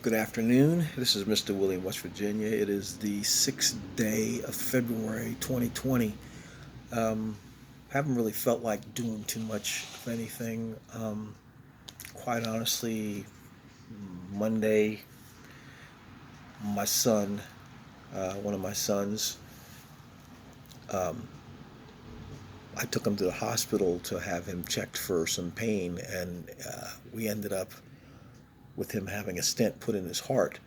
Good afternoon. This is Mr. William, West Virginia. It is the 6th day of February 2020. Um, haven't really felt like doing too much of anything. Quite honestly, Monday, my son, one of my sons, um, I took him to the hospital to have him checked for some pain, and we ended up with him having a stent put in his heart.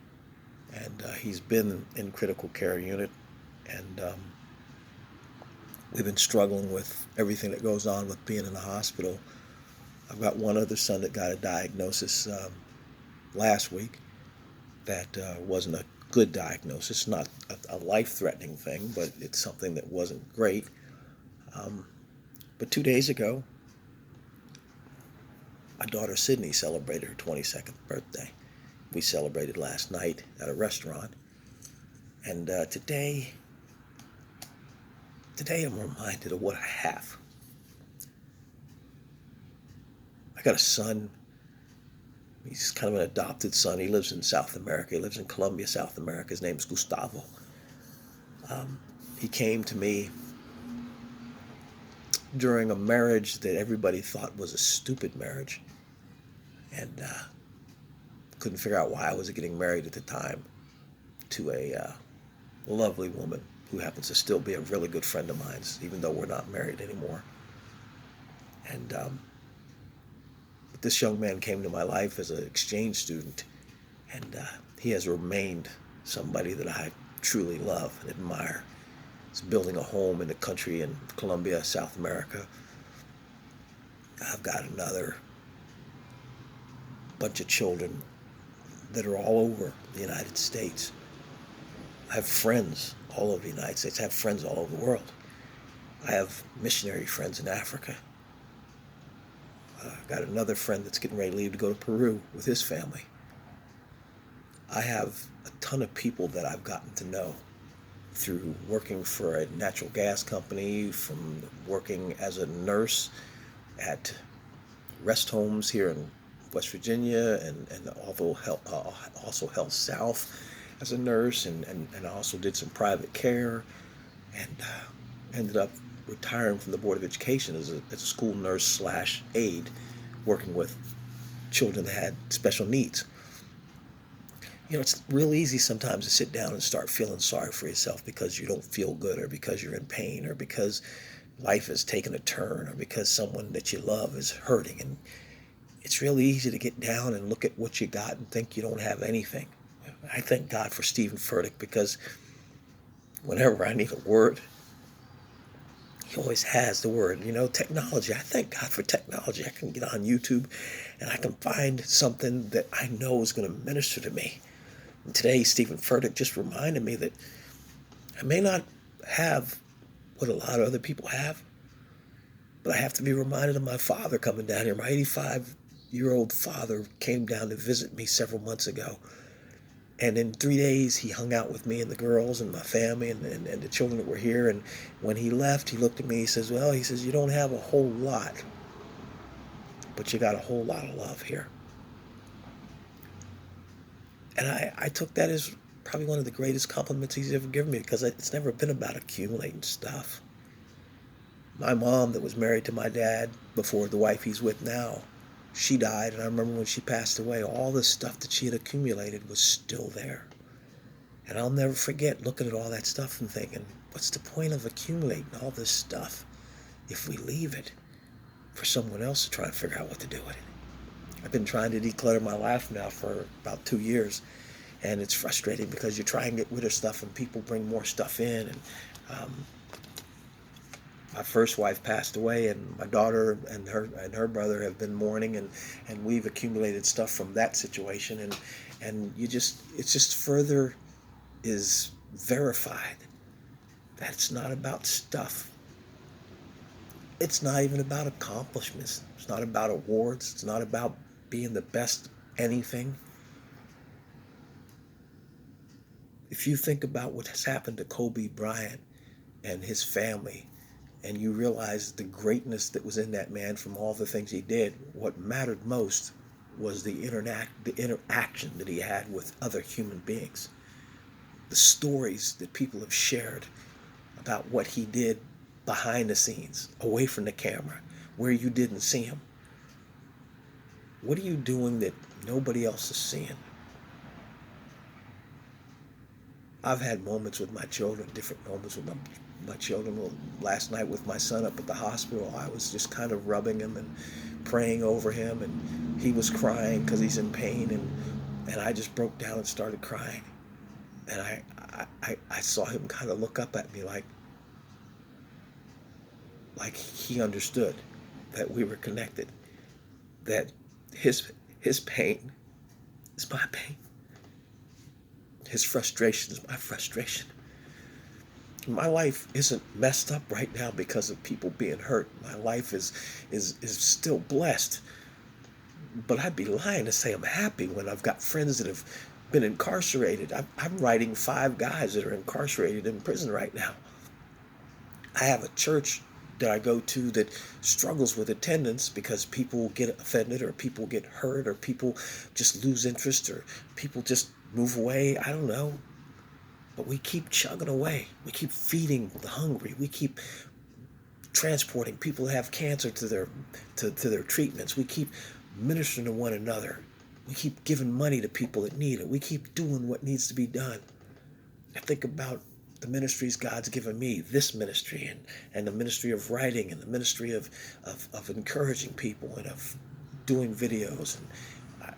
And he's been in critical care unit, and we've been struggling with everything that goes on with being in the hospital. I've got one other son that got a diagnosis last week that wasn't a good diagnosis, not a life-threatening thing, but it's something that wasn't great. Um, but 2 days ago, my daughter Sydney celebrated her 22nd birthday. We celebrated last night at a restaurant, and today I'm reminded of what I have. I got a son. He's kind of an adopted son. He lives in South America. He lives in Colombia, South America. His name is Gustavo. Um, he came to me during a marriage that everybody thought was a stupid marriage, and couldn't figure out why I was getting married at the time to a lovely woman who happens to still be a really good friend of mine, even though we're not married anymore. And but this young man came to my life as an exchange student, and he has remained somebody that I truly love and admire. He's building a home in the country in Colombia, South America. I've got another bunch of children that are all over the United States. I have friends all over the United States. I have friends all over the world. I have missionary friends in Africa. I've got another friend that's getting ready to leave to go to Peru with his family. I have a ton of people that I've gotten to know through working for a natural gas company, from working as a nurse at rest homes here in West Virginia, and also Health South as a nurse, and I also did some private care, and ended up retiring from the Board of Education as a school nurse slash aide, working with children that had special needs. It's real easy sometimes to sit down and start feeling sorry for yourself because you don't feel good, or because you're in pain, or because life has taken a turn, or because someone that you love is hurting. And it's really easy to get down and look at what you got and think you don't have anything. I thank God for Stephen Furtick, because whenever I need a word, he always has the word. Technology. I thank God for technology. I can get on YouTube and I can find something that I know is going to minister to me. And today, Stephen Furtick just reminded me that I may not have what a lot of other people have, but I have to be reminded of my father coming down here. My 85-year-old father came down to visit me several months ago. And in 3 days, he hung out with me and the girls and my family and the children that were here. And when he left, he looked at me, he says, well, you don't have a whole lot, but you got a whole lot of love here. And I took that as probably one of the greatest compliments he's ever given me, because it's never been about accumulating stuff. My mom, that was married to my dad before the wife he's with now, she died, and I remember when she passed away, all the stuff that she had accumulated was still there. And I'll never forget looking at all that stuff and thinking, what's the point of accumulating all this stuff if we leave it for someone else to try and figure out what to do with it? I've been trying to declutter my life now for about 2 years, and it's frustrating because you try and get rid of stuff and people bring more stuff in. And my first wife passed away, and my daughter and her brother have been mourning, and we've accumulated stuff from that situation, and it's just further is verified that it's not about stuff. It's not even about accomplishments. It's not about awards. It's not about being the best anything. If you think about what has happened to Kobe Bryant and his family, and you realize the greatness that was in that man from all the things he did, what mattered most was the interaction that he had with other human beings. The stories that people have shared about what he did behind the scenes, away from the camera, where you didn't see him. What are you doing that nobody else is seeing? I've had moments with my children, different moments with my children. Well, last night with my son up at the hospital, I was just kind of rubbing him and praying over him, and he was crying because he's in pain, and I just broke down and started crying. And I saw him kind of look up at me like he understood that we were connected, that his pain is my pain. His frustration is my frustration. My life isn't messed up right now because of people being hurt. My life is still blessed. But I'd be lying to say I'm happy when I've got friends that have been incarcerated. I'm writing 5 guys that are incarcerated in prison right now. I have a church that I go to that struggles with attendance because people get offended, or people get hurt, or people just lose interest, or people just move away. I don't know. But we keep chugging away. We keep feeding the hungry. We keep transporting people who have cancer to their treatments. We keep ministering to one another. We keep giving money to people that need it. We keep doing what needs to be done. I think about the ministries God's given me, this ministry, and the ministry of writing, and the ministry of encouraging people, and of doing videos. And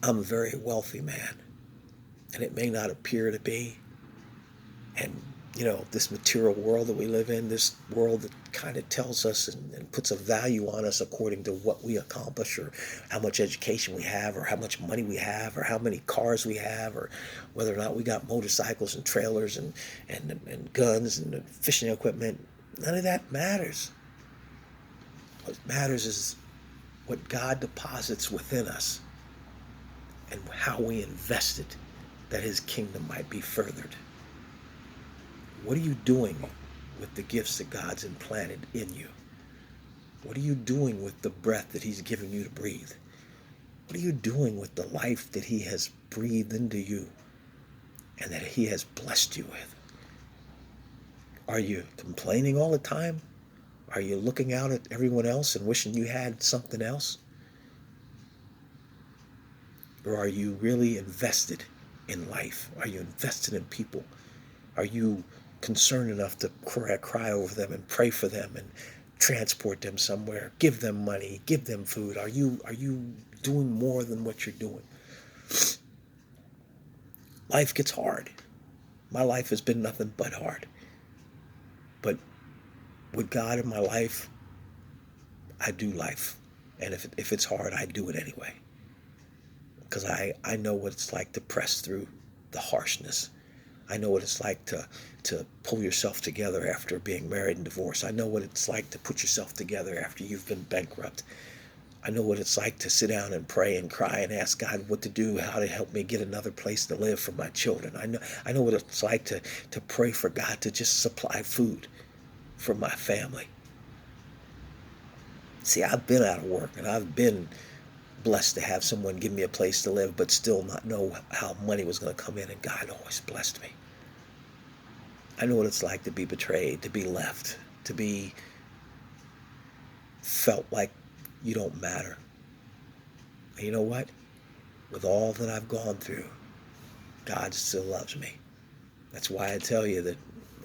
I'm a very wealthy man, and it may not appear to be. And this material world that we live in, this world that kind of tells us and puts a value on us according to what we accomplish, or how much education we have, or how much money we have, or how many cars we have, or whether or not we got motorcycles and trailers and guns and fishing equipment. None of that matters. What matters is what God deposits within us and how we invest it, that his kingdom might be furthered. What are you doing with the gifts that God's implanted in you? What are you doing with the breath that he's given you to breathe? What are you doing with the life that he has breathed into you and that he has blessed you with? Are you complaining all the time? Are you looking out at everyone else and wishing you had something else? Or are you really invested in life? Are you invested in people? Are you concerned enough to cry over them and pray for them and transport them somewhere, give them money, give them food? Are you doing more than what you're doing? Life gets hard. My life has been nothing but hard. But with God in my life, I do life. And if it's hard, I do it anyway. Because I know what it's like to press through the harshness. I know what it's like to pull yourself together after being married and divorced. I know what it's like to put yourself together after you've been bankrupt. I know what it's like to sit down and pray and cry and ask God what to do, how to help me get another place to live for my children. I know what it's like to pray for God to just supply food for my family. See, I've been out of work, and I've been blessed to have someone give me a place to live, but still not know how money was going to come in, and God always blessed me. I know what it's like to be betrayed, to be left, to be felt like you don't matter. And you know what? With all that I've gone through, God still loves me. That's why I tell you that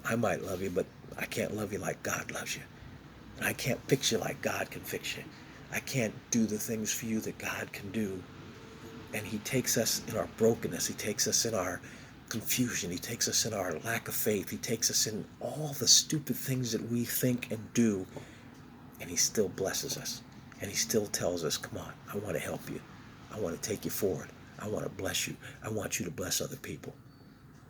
I might love you, but I can't love you like God loves you. And I can't fix you like God can fix you. I can't do the things for you that God can do. And he takes us in our brokenness. He takes us in our confusion. He takes us in our lack of faith. He takes us in all the stupid things that we think and do. And he still blesses us. And he still tells us, come on, I want to help you. I want to take you forward. I want to bless you. I want you to bless other people.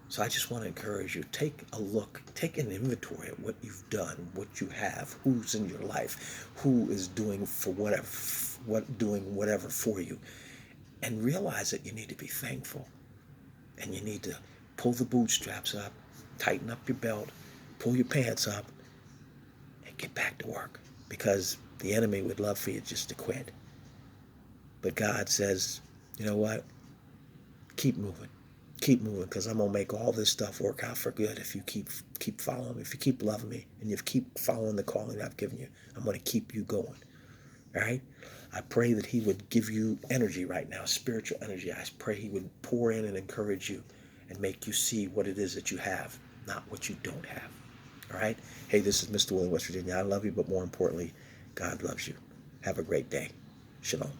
So I just want to encourage you, take a look, take an inventory of what you've done, what you have, who's in your life, who is doing whatever for you, and realize that you need to be thankful, and you need to pull the bootstraps up, tighten up your belt, pull your pants up, and get back to work, because the enemy would love for you just to quit. But God says, you know what? Keep moving. Keep moving, because I'm going to make all this stuff work out for good if you keep following me. If you keep loving me and you keep following the calling I've given you, I'm going to keep you going. All right? I pray that he would give you energy right now, spiritual energy. I pray he would pour in and encourage you and make you see what it is that you have, not what you don't have. All right? Hey, this is Mr. Will in West Virginia. I love you, but more importantly, God loves you. Have a great day. Shalom.